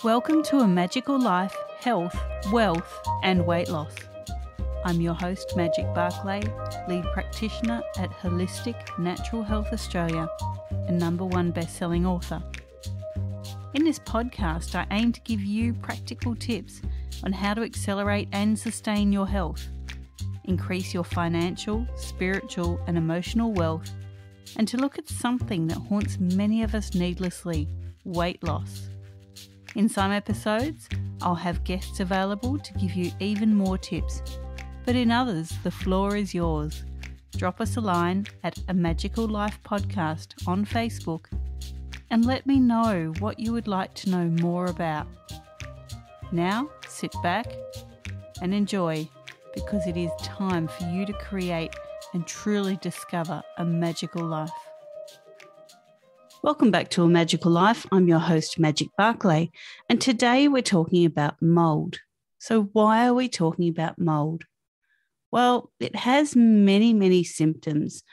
Welcome to A Magical Life, Health, Wealth and Weight Loss. I'm your host, Magic Barclay, lead practitioner at Holistic Natural Health Australia and #1 best-selling author. In this podcast, I aim to give you practical tips on how to accelerate and sustain your health, increase your financial, spiritual and emotional wealth, and to look at something that haunts many of us needlessly, weight loss. In some episodes, I'll have guests available to give you even more tips, but in others, the floor is yours. Drop us a line at A Magical Life Podcast on Facebook and let me know what you would like to know more about. Now, sit back and enjoy, because it is time for you to create and truly discover a magical life. Welcome back to A Magical Life. I'm your host, Magic Barclay, and today we're talking about mold. So why are we talking about mold? Well, it has many symptoms,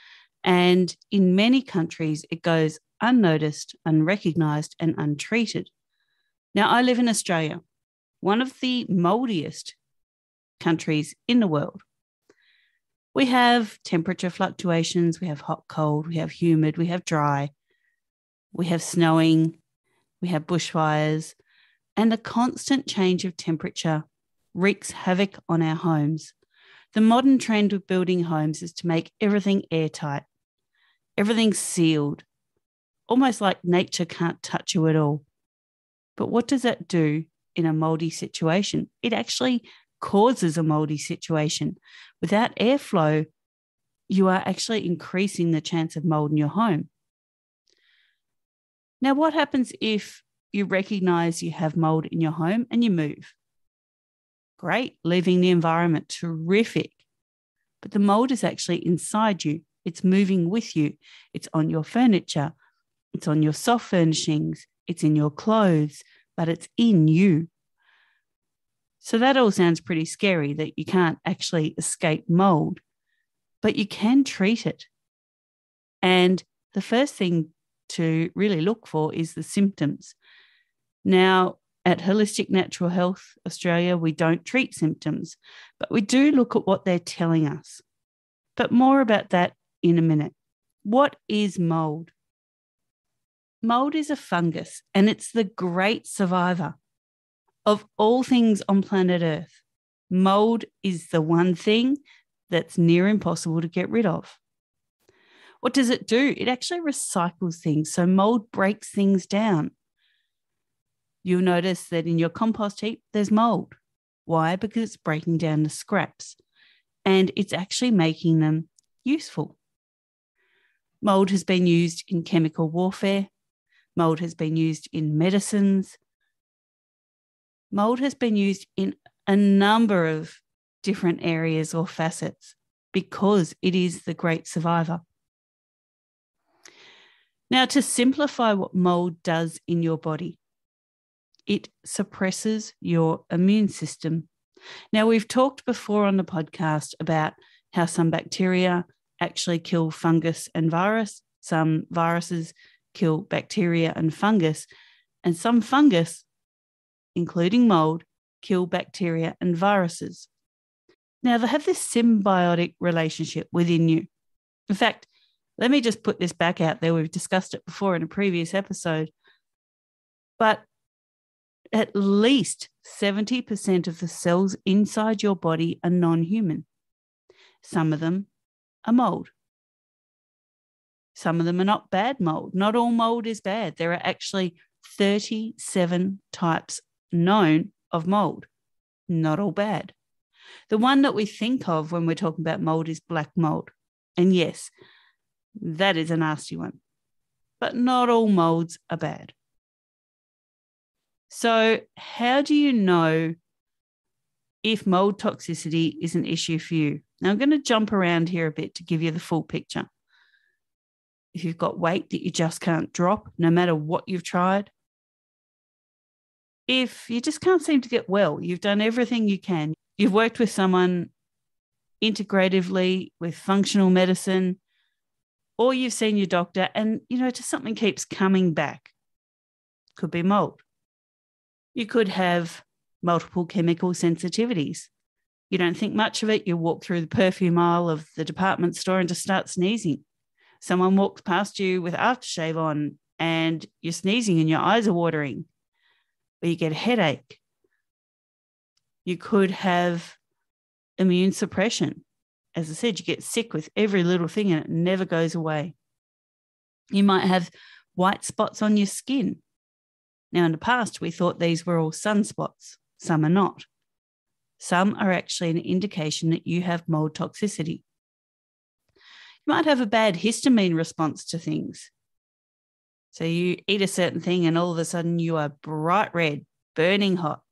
and in many countries it goes unnoticed, unrecognised and untreated. Now, I live in Australia, one of the moldiest countries in the world. We have temperature fluctuations, we have hot, cold, we have humid, we have dry, we have snowing, we have bushfires, and the constant change of temperature wreaks havoc on our homes. The modern trend with building homes is to make everything airtight, everything sealed, almost like nature can't touch you at all. But what does that do in a moldy situation? It actually causes a moldy situation. Without airflow, you are actually increasing the chance of mold in your home. Now, what happens if you recognize you have mold in your home and you move? Great, leaving the environment, terrific. But the mold is actually inside you. It's moving with you. It's on your furniture. It's on your soft furnishings. It's in your clothes, but it's in you. So that all sounds pretty scary, that you can't actually escape mold, but you can treat it. And the first thing to really look for is the symptoms. Now, at Holistic Natural Health Australia, we don't treat symptoms, but we do look at what they're telling us. But more about that in a minute. What is mold? Mold is a fungus, and it's the great survivor. Of all things on planet Earth, mold is the one thing that's near impossible to get rid of. What does it do? It actually recycles things. So mold breaks things down. You'll notice that in your compost heap, there's mold. Why? Because it's breaking down the scraps and it's actually making them useful. Mold has been used in chemical warfare. Mold has been used in medicines. Mold has been used in a number of different areas or facets because it is the great survivor. Now, to simplify what mold does in your body, it suppresses your immune system. Now, we've talked before on the podcast about how some bacteria actually kill fungus and virus, some viruses kill bacteria and fungus, and some fungus, including mold, kill bacteria and viruses. Now, they have this symbiotic relationship within you. In fact, let me just put this back out there. We've discussed it before in a previous episode. But at least 70% of the cells inside your body are non-human. Some of them are mold. Some of them are not bad mold. Not all mold is bad. There are actually 37 types known of mold. Not all bad. The one that we think of when we're talking about mold is black mold. And yes, that is a nasty one. But not all molds are bad. So how do you know if mold toxicity is an issue for you? Now, I'm going to jump around here a bit to give you the full picture. If you've got weight that you just can't drop, no matter what you've tried. If you just can't seem to get well, you've done everything you can. You've worked with someone integratively with functional medicine, or you've seen your doctor and, just something keeps coming back. Could be mold. You could have multiple chemical sensitivities. You don't think much of it. You walk through the perfume aisle of the department store and just start sneezing. Someone walks past you with aftershave on and you're sneezing and your eyes are watering, or you get a headache. You could have immune suppression. As I said, you get sick with every little thing and it never goes away. You might have white spots on your skin. Now, in the past, we thought these were all sunspots. Some are not. Some are actually an indication that you have mold toxicity. You might have a bad histamine response to things. So you eat a certain thing and all of a sudden you are bright red, burning hot.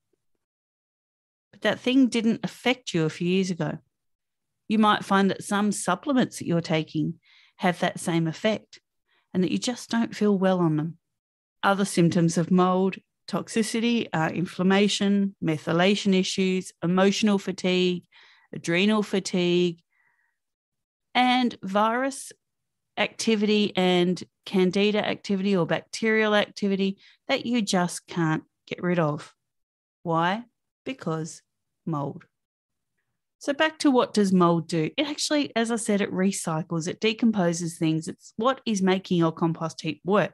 But that thing didn't affect you a few years ago. You might find that some supplements that you're taking have that same effect and that you just don't feel well on them. Other symptoms of mold toxicity are inflammation, methylation issues, emotional fatigue, adrenal fatigue, and virus activity and candida activity or bacterial activity that you just can't get rid of. Why? Because mold. So back to what does mold do? It actually, as I said, it recycles, it decomposes things. It's what is making your compost heap work.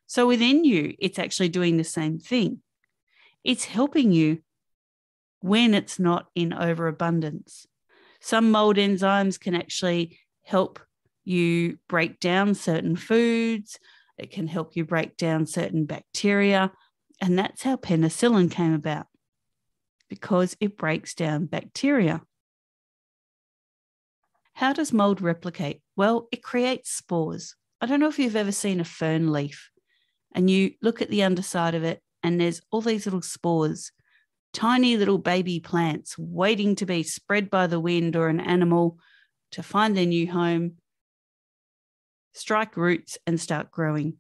So within you, it's actually doing the same thing. It's helping you when it's not in overabundance. Some mold enzymes can actually help you break down certain foods. It can help you break down certain bacteria. And that's how penicillin came about, because it breaks down bacteria. How does mold replicate? Well, it creates spores. I don't know if you've ever seen a fern leaf and you look at the underside of it and there's all these little spores, tiny little baby plants waiting to be spread by the wind or an animal to find their new home, strike roots and start growing.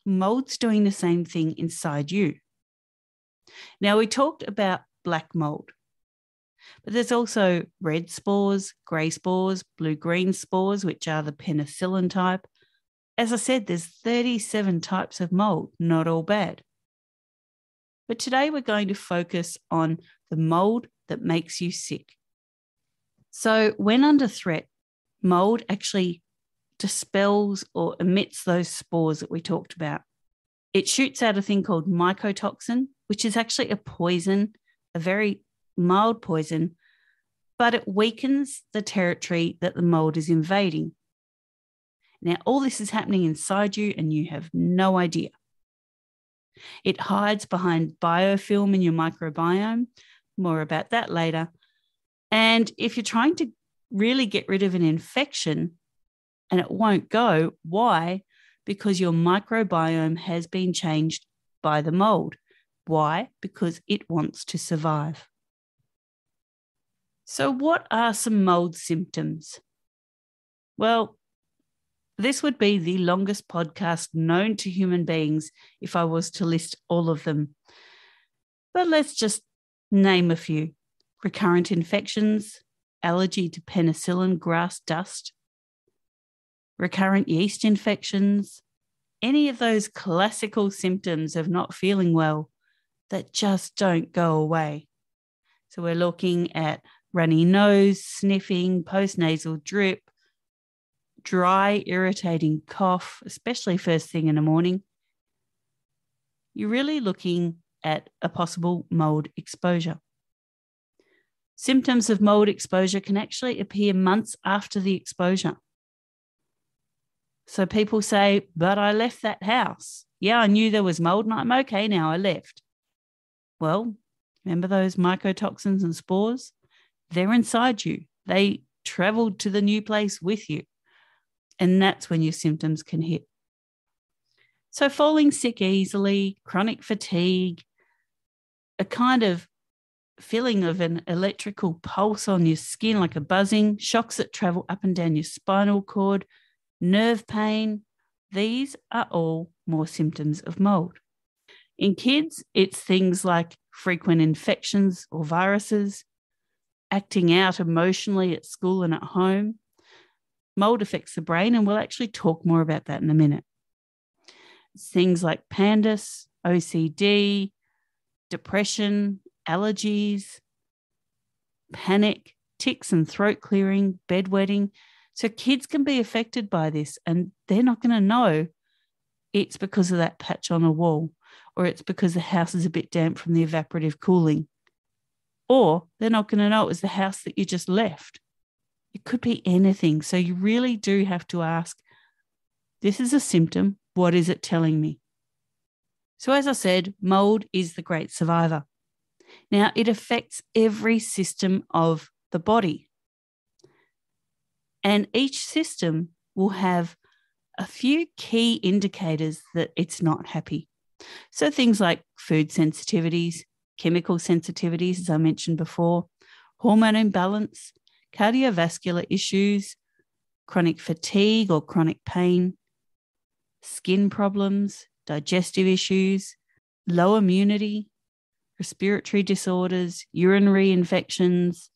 Mold's doing the same thing inside you. Now, we talked about black mold, but there's also red spores, grey spores, blue-green spores, which are the penicillin type. As I said, there's 37 types of mold, not all bad. But today we're going to focus on the mold that makes you sick. So when under threat, mold actually dispels or emits those spores that we talked about. It shoots out a thing called mycotoxin, which is actually a poison, a very mild poison, but it weakens the territory that the mold is invading. Now, all this is happening inside you and you have no idea. It hides behind biofilm in your microbiome. More about that later. And if you're trying to really get rid of an infection and it won't go, why? Because your microbiome has been changed by the mold. Why? Because it wants to survive. So what are some mold symptoms? Well, this would be the longest podcast known to human beings if I was to list all of them. But let's just name a few. Recurrent infections, allergy to penicillin grass dust, recurrent yeast infections, any of those classical symptoms of not feeling well that just don't go away. So we're looking at runny nose, sniffing, postnasal drip, dry, irritating cough, especially first thing in the morning. You're really looking at a possible mold exposure. Symptoms of mold exposure can actually appear months after the exposure. So people say, but I left that house. Yeah, I knew there was mold and I'm okay now, I left. Well, remember those mycotoxins and spores? They're inside you. They traveled to the new place with you. And that's when your symptoms can hit. So falling sick easily, chronic fatigue, a kind of feeling of an electrical pulse on your skin, like a buzzing, shocks that travel up and down your spinal cord, nerve pain. These are all more symptoms of mold. In kids, it's things like frequent infections or viruses, acting out emotionally at school and at home. Mold affects the brain, and we'll actually talk more about that in a minute. It's things like PANDAS, OCD, depression, allergies, panic, tics and throat clearing, bedwetting. So kids can be affected by this, and they're not going to know it's because of that patch on a wall, or it's because the house is a bit damp from the evaporative cooling, or they're not going to know it was the house that you just left. It could be anything. So you really do have to ask, this is a symptom. What is it telling me? So as I said, mold is the great survivor. Now, it affects every system of the body. And each system will have a few key indicators that it's not happy. So things like food sensitivities, chemical sensitivities, as I mentioned before, hormone imbalance, cardiovascular issues, chronic fatigue or chronic pain, skin problems, digestive issues, low immunity, respiratory disorders, urinary infections,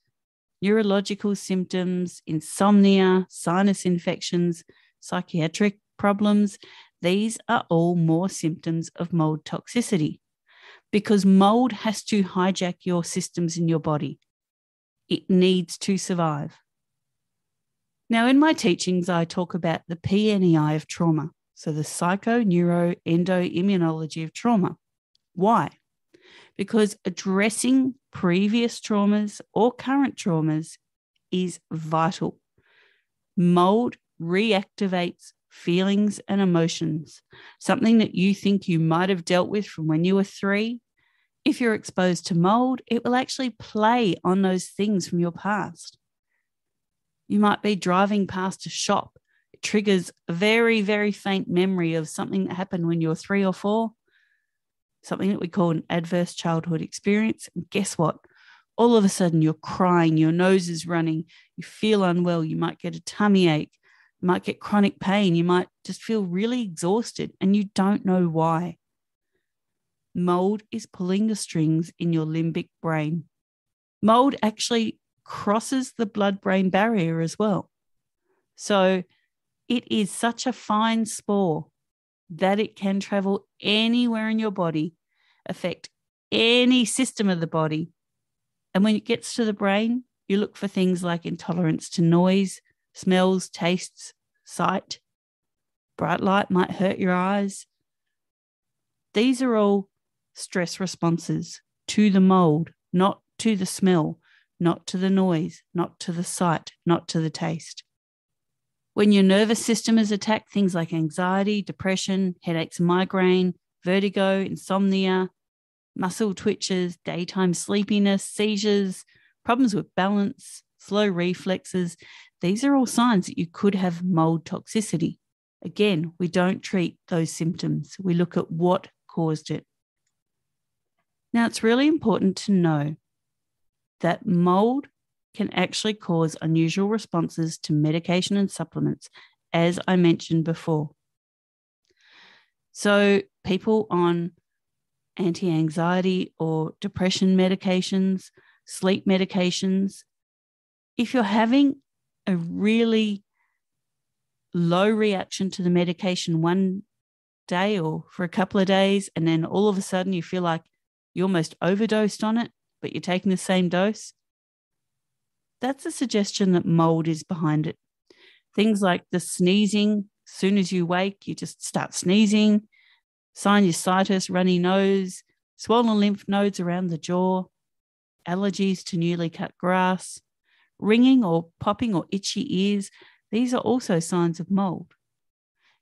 neurological symptoms, insomnia, sinus infections, psychiatric problems. These are all more symptoms of mold toxicity, because mold has to hijack your systems in your body. It needs to survive. Now, in my teachings, I talk about the PNEI of trauma, so the psycho-neuro-endo-immunology of trauma. Why? Because addressing previous traumas or current traumas is vital. Mold reactivates feelings and emotions, something that you think you might have dealt with from when you were 3. If you're exposed to mold, it will actually play on those things from your past. You might be driving past a shop. It triggers a very, very faint memory of something that happened when you were 3 or 4, something that we call an adverse childhood experience. And guess what? All of a sudden you're crying, your nose is running, you feel unwell, you might get a tummy ache, you might get chronic pain, you might just feel really exhausted and you don't know why. Mold is pulling the strings in your limbic brain. Mold actually crosses the blood-brain barrier as well. So it is such a fine spore that it can travel anywhere in your body, affect any system of the body. And when it gets to the brain, you look for things like intolerance to noise, smells, tastes, sight. Bright light might hurt your eyes. These are all stress responses to the mold, not to the smell, not to the noise, not to the sight, not to the taste. When your nervous system is attacked, things like anxiety, depression, headaches, migraine, vertigo, insomnia, muscle twitches, daytime sleepiness, seizures, problems with balance, slow reflexes, these are all signs that you could have mold toxicity. Again, we don't treat those symptoms. We look at what caused it. Now, it's really important to know that mold can actually cause unusual responses to medication and supplements, as I mentioned before. So people on anti-anxiety or depression medications, sleep medications, if you're having a really low reaction to the medication one day or for a couple of days, and then all of a sudden you feel like you almost overdosed on it, but you're taking the same dose, that's a suggestion that mold is behind it. Things like the sneezing, as soon as you wake, you just start sneezing, sinusitis, runny nose, swollen lymph nodes around the jaw, allergies to newly cut grass, ringing or popping or itchy ears. These are also signs of mold.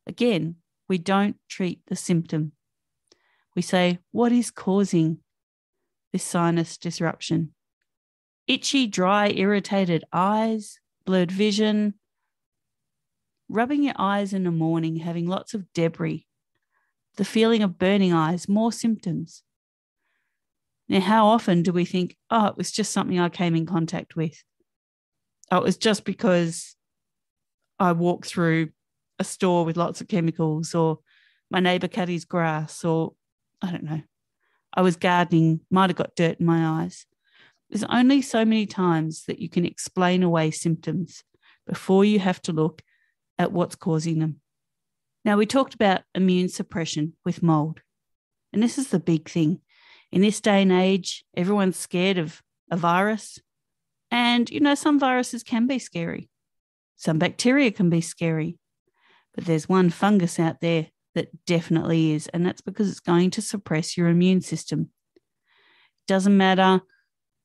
Again, we don't treat the symptom. We say, what is causing this sinus disruption? Itchy, dry, irritated eyes, blurred vision, rubbing your eyes in the morning, having lots of debris, the feeling of burning eyes, more symptoms. Now, how often do we think, oh, it was just something I came in contact with? Oh, it was just because I walked through a store with lots of chemicals, or my neighbour cut his grass, or I don't know, I was gardening, might have got dirt in my eyes. There's only so many times that you can explain away symptoms before you have to look at what's causing them. Now, we talked about immune suppression with mold, and this is the big thing. In this day and age, everyone's scared of a virus. And, some viruses can be scary. Some bacteria can be scary. But there's one fungus out there that definitely is, and that's because it's going to suppress your immune system. It doesn't matter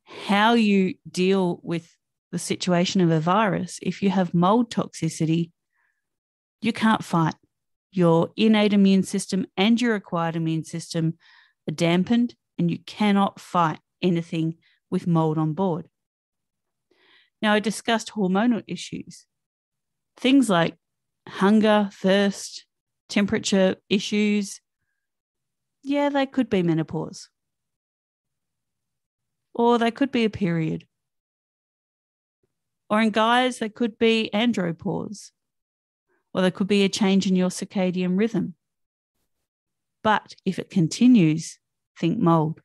how you deal with the situation of a virus. If you have mold toxicity, you can't fight. Your innate immune system and your acquired immune system are dampened, and you cannot fight anything with mold on board. Now, I discussed hormonal issues. Things like hunger, thirst, temperature issues. Yeah, they could be menopause. Or they could be a period. Or in guys, they could be andropause. Or there could be a change in your circadian rhythm. But if it continues, think mold.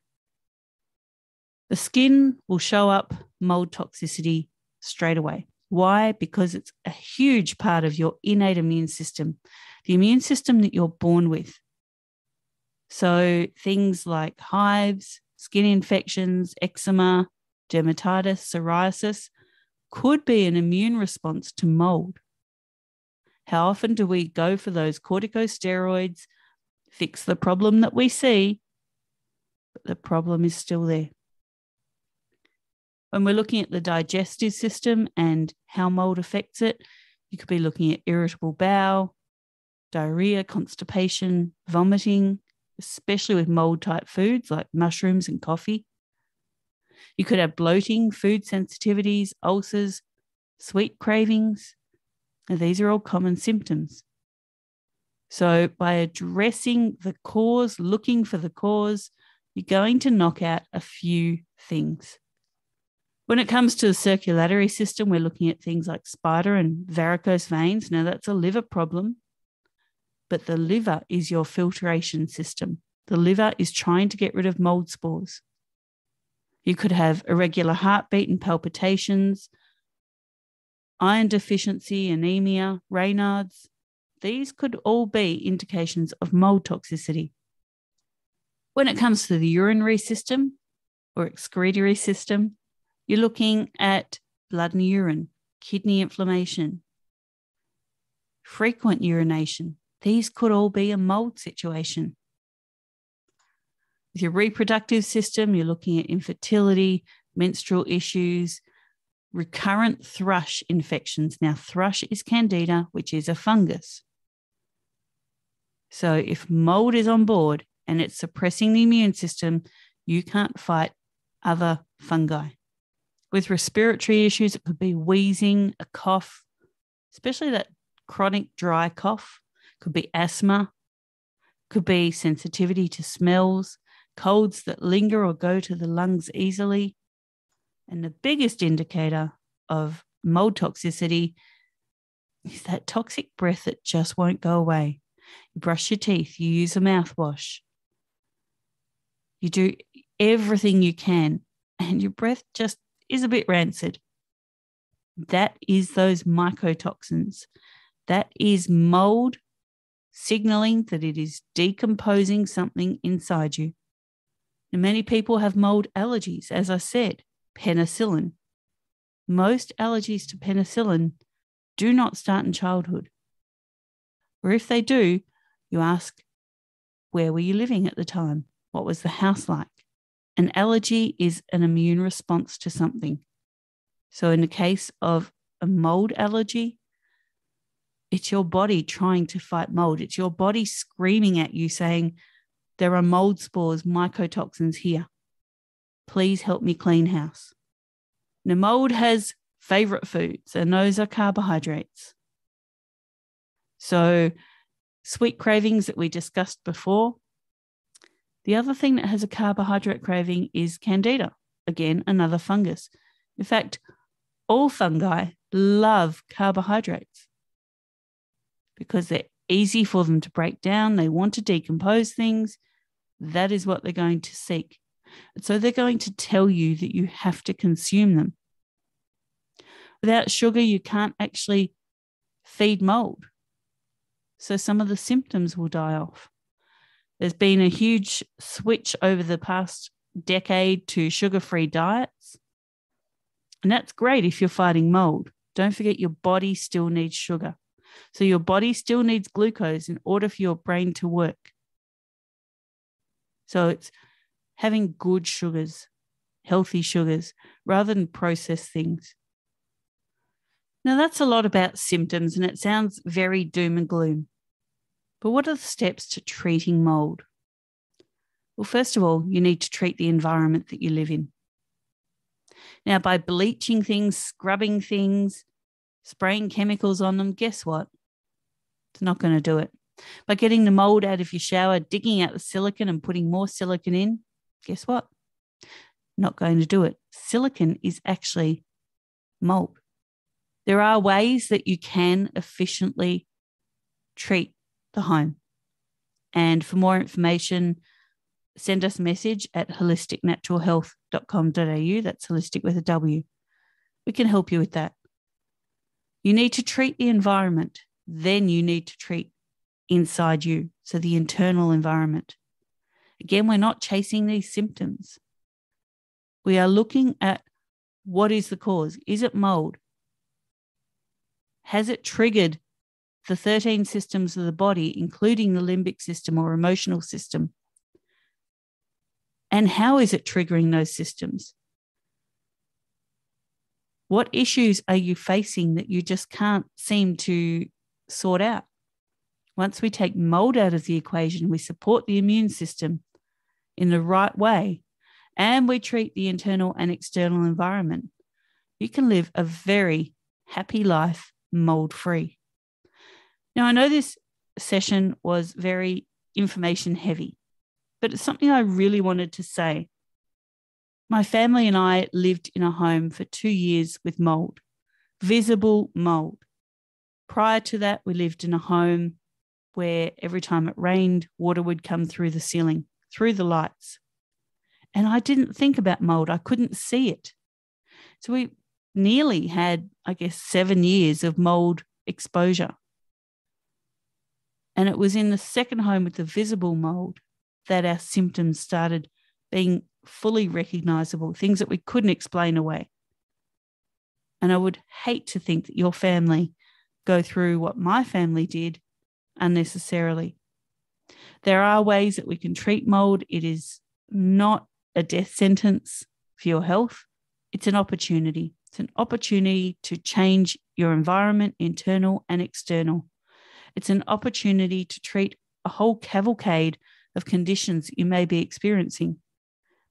The skin will show up mold toxicity straight away. Why? Because it's a huge part of your innate immune system, the immune system that you're born with. So things like hives, skin infections, eczema, dermatitis, psoriasis could be an immune response to mold. How often do we go for those corticosteroids, fix the problem that we see, but the problem is still there? When we're looking at the digestive system and how mold affects it, you could be looking at irritable bowel, diarrhea, constipation, vomiting, especially with mold-type foods like mushrooms and coffee. You could have bloating, food sensitivities, ulcers, sweet cravings. Now, these are all common symptoms. So by addressing the cause, looking for the cause, you're going to knock out a few things. When it comes to the circulatory system, we're looking at things like spider and varicose veins. Now, that's a liver problem, but the liver is your filtration system. The liver is trying to get rid of mold spores. You could have irregular heartbeat and palpitations, iron deficiency, anemia, Raynaud's. These could all be indications of mold toxicity. When it comes to the urinary system or excretory system, you're looking at blood and urine, kidney inflammation, frequent urination. These could all be a mold situation. With your reproductive system, you're looking at infertility, menstrual issues, recurrent thrush infections. Now, thrush is candida, which is a fungus. So if mold is on board and it's suppressing the immune system, you can't fight other fungi. With respiratory issues, it could be wheezing, a cough, especially that chronic dry cough. Could be asthma, could be sensitivity to smells, colds that linger or go to the lungs easily. And the biggest indicator of mold toxicity is that toxic breath that just won't go away. You brush your teeth, you use a mouthwash, you do everything you can, and your breath just is a bit rancid. That is those mycotoxins. That is mold signaling that it is decomposing something inside you. And many people have mold allergies, as I said, penicillin. Most allergies to penicillin do not start in childhood. Or if they do, you ask, where were you living at the time? What was the house like? An allergy is an immune response to something. So in the case of a mold allergy, it's your body trying to fight mold. It's your body screaming at you saying, there are mold spores, mycotoxins here. Please help me clean house. Now, mold has favorite foods, and those are carbohydrates. So sweet cravings that we discussed before. The other thing that has a carbohydrate craving is candida. Again, another fungus. In fact, all fungi love carbohydrates because they're easy for them to break down. They want to decompose things. That is what they're going to seek. And so they're going to tell you that you have to consume them. Without sugar, you can't actually feed mold. So some of the symptoms will die off. There's been a huge switch over the past decade to sugar-free diets. And that's great if you're fighting mold. Don't forget your body still needs sugar. So your body still needs glucose in order for your brain to work. So it's having good sugars, healthy sugars, rather than processed things. Now, that's a lot about symptoms, and it sounds very doom and gloom. But what are the steps to treating mold? Well, first of all, you need to treat the environment that you live in. Now, by bleaching things, scrubbing things, spraying chemicals on them, guess what? It's not going to do it. By getting the mold out of your shower, digging out the silicone and putting more silicone in, guess what? Not going to do it. Silicone is actually mold. There are ways that you can efficiently treat the home. And for more information, send us a message at holisticnaturalhealth.com.au. That's holistic with a W. We can help you with that. You need to treat the environment. Then you need to treat inside you, so the internal environment. Again, we're not chasing these symptoms. We are looking at what is the cause. Is it mold? Has it triggered the 13 systems of the body, including the limbic system or emotional system? And how is it triggering those systems? What issues are you facing that you just can't seem to sort out? Once we take mold out of the equation, we support the immune system in the right way, and we treat the internal and external environment, you can live a very happy life mold-free. Now, I know this session was very information heavy, but it's something I really wanted to say. My family and I lived in a home for 2 years with mold, visible mold. Prior to that, we lived in a home where every time it rained, water would come through the ceiling, through the lights. And I didn't think about mold. I couldn't see it. So we nearly had, 7 years of mold exposure. And it was in the second home with the visible mold that our symptoms started being fully recognizable, things that we couldn't explain away. And I would hate to think that your family go through what my family did unnecessarily. There are ways that we can treat mold. It is not a death sentence for your health. It's an opportunity. It's an opportunity to change your environment, internal and external. It's an opportunity to treat a whole cavalcade of conditions you may be experiencing.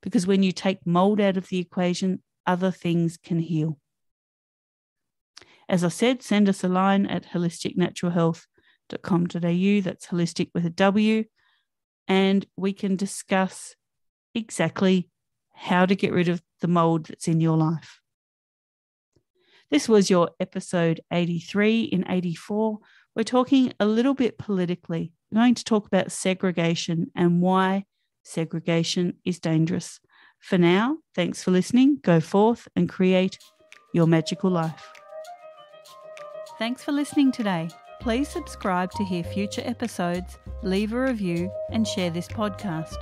Because when you take mold out of the equation, other things can heal. As I said, send us a line at holisticnaturalhealth.com.au. That's holistic with a W. And we can discuss exactly how to get rid of the mold that's in your life. This was your episode 83. In 84, we're talking a little bit politically. We're going to talk about segregation and why segregation is dangerous. For now, thanks for listening. Go forth and create your magical life. Thanks for listening today. Please subscribe to hear future episodes, leave a review, and share this podcast.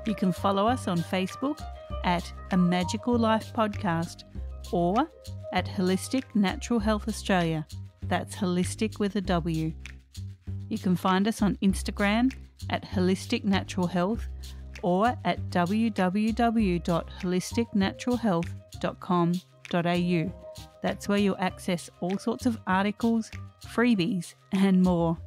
You can follow us on Facebook at A Magical Life Podcast or at Holistic Natural Health Australia. That's holistic with a W. You can find us on Instagram at Holistic Natural Health or at www.holisticnaturalhealth.com.au. That's where you'll access all sorts of articles, freebies, and more.